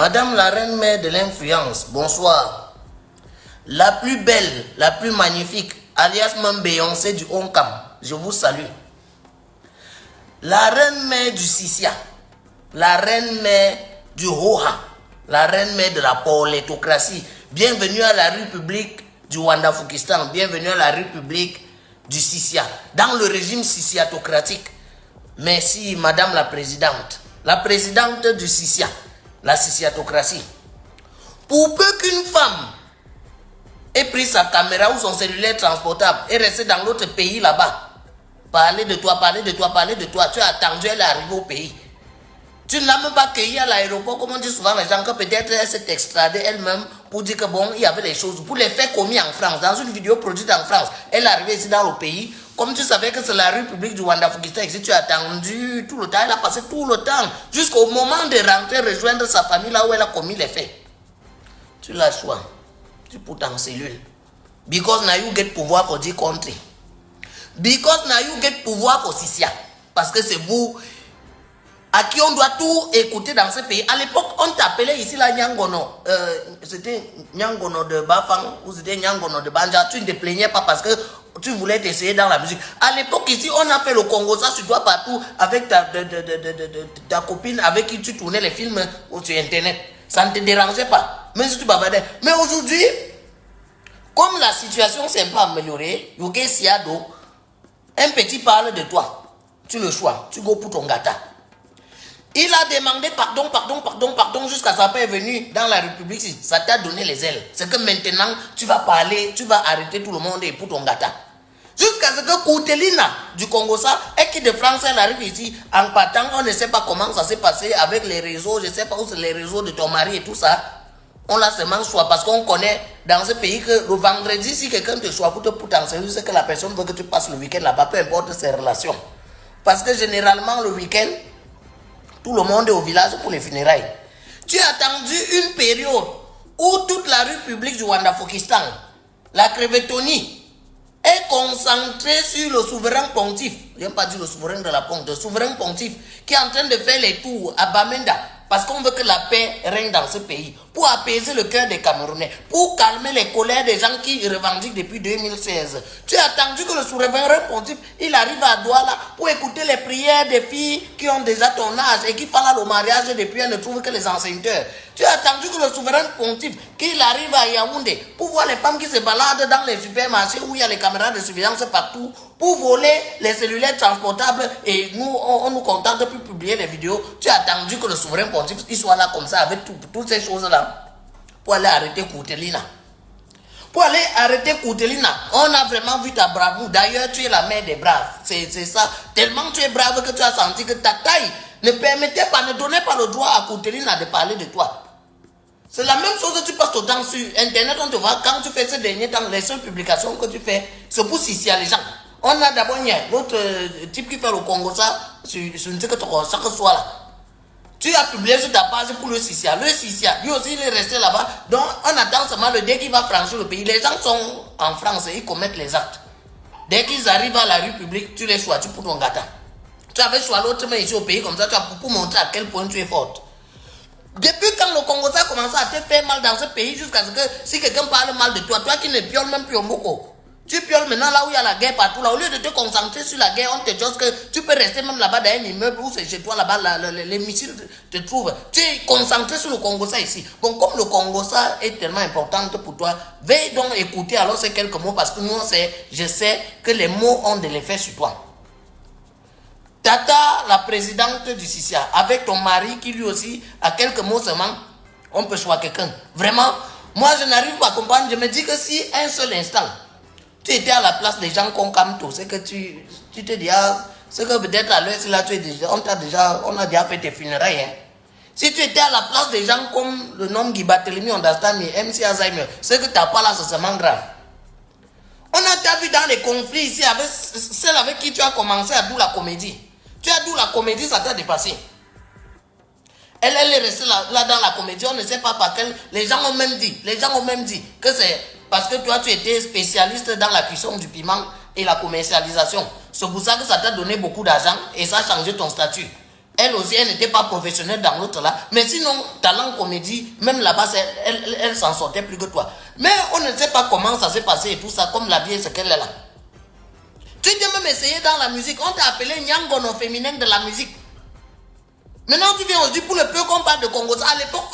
Madame la reine mère de l'influence, bonsoir. La plus belle, la plus magnifique, alias même Beyoncé du Oncam, je vous salue. La reine mère du Sissia, la reine mère du Hoha, la reine mère de la polétocratie. Bienvenue à la République du Wandafukistan, bienvenue à la République du Sissia, dans le régime sissiatocratique. Merci Madame la présidente du Sissia, la sissiatocratie. Pour peu qu'une femme ait pris sa caméra ou son cellulaire transportable et resté dans l'autre pays là-bas, parler de toi, tu as attendu, elle est arrivée au pays. Tu ne l'as même pas accueillie à l'aéroport, comme on dit souvent les gens, que peut-être elle s'est extradée elle-même pour dire que bon, il y avait des choses, pour les faits commis en France, dans une vidéo produite en France. Elle est arrivée ici dans le pays, comme tu savais que c'est la République du Wandafukistan, ici tu as attendu tout le temps, elle a passé tout le temps, jusqu'au moment de rentrer, rejoindre sa famille là où elle a commis les faits. Tu l'as choisi, tu pour ta cellule. Because now you get pouvoir pour dire country. Because now you get pouvoir pour Sissia. Parce que c'est vous à qui on doit tout écouter dans ce pays. À l'époque, on t'appelait ici la Nyangono. C'était Nyangono de Bafang ou c'était Nyangono de Banja. Tu ne te plaignais pas parce que tu voulais t'essayer dans la musique. À l'époque, ici, on a fait le Congo, ça sur toi partout avec ta copine avec qui tu tournais les films sur Internet. Ça ne te dérangeait pas. Même si tu bavardais. Mais aujourd'hui, comme la situation s'est un peu améliorée, Yoke Siado, un petit parle de toi. Tu le choisis, tu go pour ton gâteau. Il a demandé pardon jusqu'à sa paix est venue dans la République. Ça t'a donné les ailes. C'est que maintenant, tu vas parler, tu vas arrêter tout le monde et pour ton gâteau. Jusqu'à ce que Koutelina du Congo, ça, équipe de France, elle arrive ici, en partant, on ne sait pas comment ça s'est passé avec les réseaux, je ne sais pas où c'est les réseaux de ton mari et tout ça. On l'a seulement choisi parce qu'on connaît dans ce pays que le vendredi, si quelqu'un te choisit pour t'enseigner, c'est que la personne veut que tu passes le week-end là-bas, peu importe ses relations. Parce que généralement, le week-end, tout le monde est au village pour les funérailles. Tu as attendu une période où toute la République du Wandafukistan, la Crevettonie, est concentrée sur le souverain pontife. Je n'aime pas dire le souverain de la ponte, le souverain pontife qui est en train de faire les tours à Bamenda. Parce qu'on veut que la paix règne dans ce pays. Pour apaiser le cœur des Camerounais. Pour calmer les colères des gens qui revendiquent depuis 2016. Tu as attendu que le souverain pontife, il arrive à Douala pour écouter les prières des filles qui ont déjà ton âge et qui parlent au mariage depuis elles ne trouvent que les enseignateurs. Tu as attendu que le souverain pontife, qu'il arrive à Yaoundé pour voir les femmes qui se baladent dans les supermarchés où il y a les caméras de surveillance partout, pour voler les cellulaires transportables et nous, on nous contacte pour publier les vidéos. Tu as attendu que le souverain pontife il soit là comme ça avec toutes ces choses-là pour aller arrêter Koutelina. Pour aller arrêter Koutelina, on a vraiment vu ta bravoure. D'ailleurs, tu es la mère des braves. C'est ça. Tellement tu es brave que tu as senti que ta taille ne permettait pas, ne donnait pas le droit à Koutelina de parler de toi. C'est la même chose que tu passes ton temps sur Internet, on te voit quand tu fais ces derniers temps, les seules publications que tu fais, c'est pour Sissia les gens. On a d'abord l'autre type qui fait le Congo ça, sur chaque soir là. Tu as publié sur ta page pour le Sissia. Le Sissia, lui aussi il est resté là-bas. Donc on attend seulement le dès qu'il va franchir le pays. Les gens sont en France et ils commettent les actes. Dès qu'ils arrivent à la République, tu les choisis pour ton gâteau. Tu avais choisi l'autre mais ici au pays comme ça, tu as pour montrer à quel point tu es forte. Depuis quand le Congo ça a commencé à te faire mal dans ce pays, jusqu'à ce que si quelqu'un parle mal de toi, toi qui ne pioles même plus au moko, tu pioles maintenant là où il y a la guerre partout, là, au lieu de te concentrer sur la guerre, on te dit que tu peux rester même là-bas dans un immeuble où c'est chez toi là-bas, les missiles te trouvent. Tu es concentré sur le Congo ça ici. Bon, comme le Congo ça est tellement important pour toi, veille donc écouter alors ces quelques mots parce que nous, je sais que les mots ont de l'effet sur toi. Tata, la présidente du Sissia, avec ton mari qui lui aussi a quelques mots seulement, on peut choisir quelqu'un. Vraiment, moi je n'arrive pas à comprendre. Je me dis que si un seul instant, tu étais à la place des gens qu'on calme tout, c'est que tu te dis, c'est que peut-être à l'heure, là, on a déjà fait tes funérailles. Hein. Si tu étais à la place des gens comme le nom Guy Barthélemy, Understand, MC Alzheimer, c'est que tu n'as pas là, c'est seulement grave. On a déjà vu dans les conflits ici, avec celle avec qui tu as commencé à d'où la comédie. Tu as d'où la comédie, ça t'a dépassé. Elle est restée là dans la comédie, on ne sait pas par quel. Les gens ont même dit que c'est parce que toi tu étais spécialiste dans la cuisson du piment et la commercialisation. C'est pour ça que ça t'a donné beaucoup d'argent et ça a changé ton statut. Elle aussi, elle n'était pas professionnelle dans l'autre là. Mais sinon, talent comédie, même là-bas, elle s'en sortait plus que toi. Mais on ne sait pas comment ça s'est passé et tout ça, comme la vie est ce qu'elle est là. Tu t'es même essayé dans la musique. On t'a appelé Nyangono féminin de la musique. Maintenant, tu viens aujourd'hui pour le peu qu'on parle de Congo. À l'époque,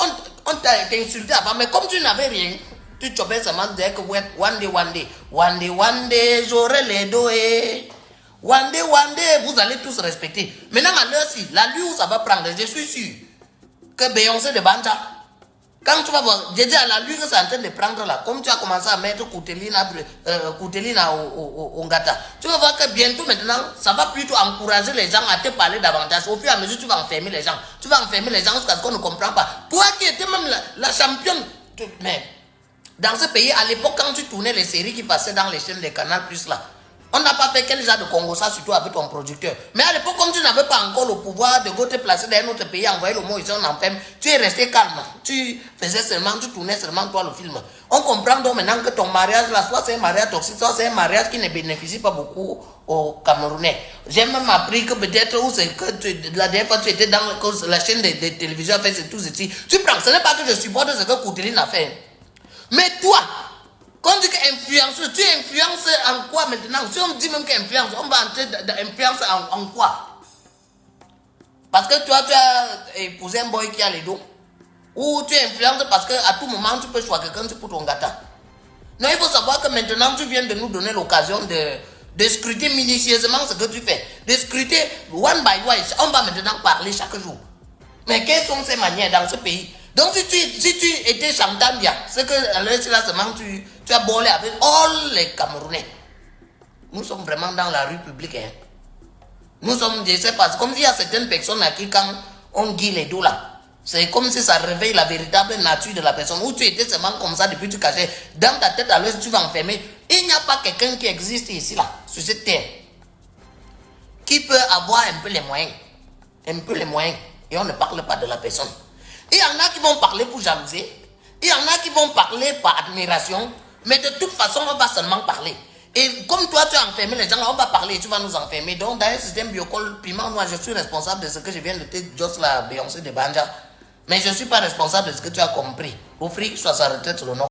on t'a insulté avant. Mais comme tu n'avais rien, tu chopais seulement dire que one day, j'aurai les dos. One day, vous allez tous respecter. Maintenant, à l'heure-ci, la lueur, ça va prendre. Je suis sûr que Beyoncé de Banja, quand tu vas voir, j'ai dit à la lueur, c'est en train de prendre là. Comme tu as commencé à mettre Koutelina au Ngata, tu vas voir que bientôt maintenant, ça va plutôt encourager les gens à te parler davantage. Au fur et à mesure, tu vas enfermer les gens. Tu vas enfermer les gens jusqu'à ce qu'on ne comprend pas. Toi qui étais même la championne, mais dans ce pays, à l'époque, quand tu tournais les séries qui passaient dans les chaînes des Canal Plus là, on n'a pas fait quel genre de Congo ça, surtout avec ton producteur. Mais à l'époque, comme tu n'avais pas encore le pouvoir de te placer dans un autre pays, envoyer le mot ici, on enferme, tu es resté calme. Tu faisais seulement, tu tournais seulement toi le film. On comprend donc maintenant que ton mariage là, soit c'est un mariage toxique, soit c'est un mariage qui ne bénéficie pas beaucoup aux Camerounais. J'ai même appris que peut-être où c'est que la dernière fois tu étais dans la chaîne de télévision, fait c'est tout ceci. Tu prends, ce n'est pas que je supporte ce que Kouteline a fait. Mais toi, quand on dit qu'influenceuse, tu influences en quoi maintenant? Si on dit même qu'influence, on va entrer d'influence en quoi? Parce que toi, tu as épousé un boy qui a les dos. Ou tu influences parce qu'à tout moment, tu peux choisir quelqu'un pour ton gâteau. Non, il faut savoir que maintenant, tu viens de nous donner l'occasion de scruter minutieusement ce que tu fais. De scruter one by one. On va maintenant parler chaque jour. Mais quelles sont ces manières dans ce pays? Donc si tu étais chantant bien, c'est que là seulement tu as bolé avec all les Camerounais. Nous sommes vraiment dans la rue publique. Hein. Nous sommes, je sais pas, comme il y a certaines personnes à qui quand on guille les dos là, c'est comme si ça réveille la véritable nature de la personne. Où tu étais seulement comme ça depuis tu cachais. Dans ta tête à l'ouest tu vas enfermer. Il n'y a pas quelqu'un qui existe ici là, sur cette terre, qui peut avoir un peu les moyens. Un peu les moyens. Et on ne parle pas de la personne. Il y en a qui vont parler pour jalouser. Il y en a qui vont parler par admiration. Mais de toute façon, on va seulement parler. Et comme toi, tu as enfermé les gens, on va parler et tu vas nous enfermer. Donc, dans un système biocol piment, moi, je suis responsable de ce que je viens de te dire, la Beyoncé de Banja. Mais je ne suis pas responsable de ce que tu as compris. Offrir soit sa retraite sur le nom.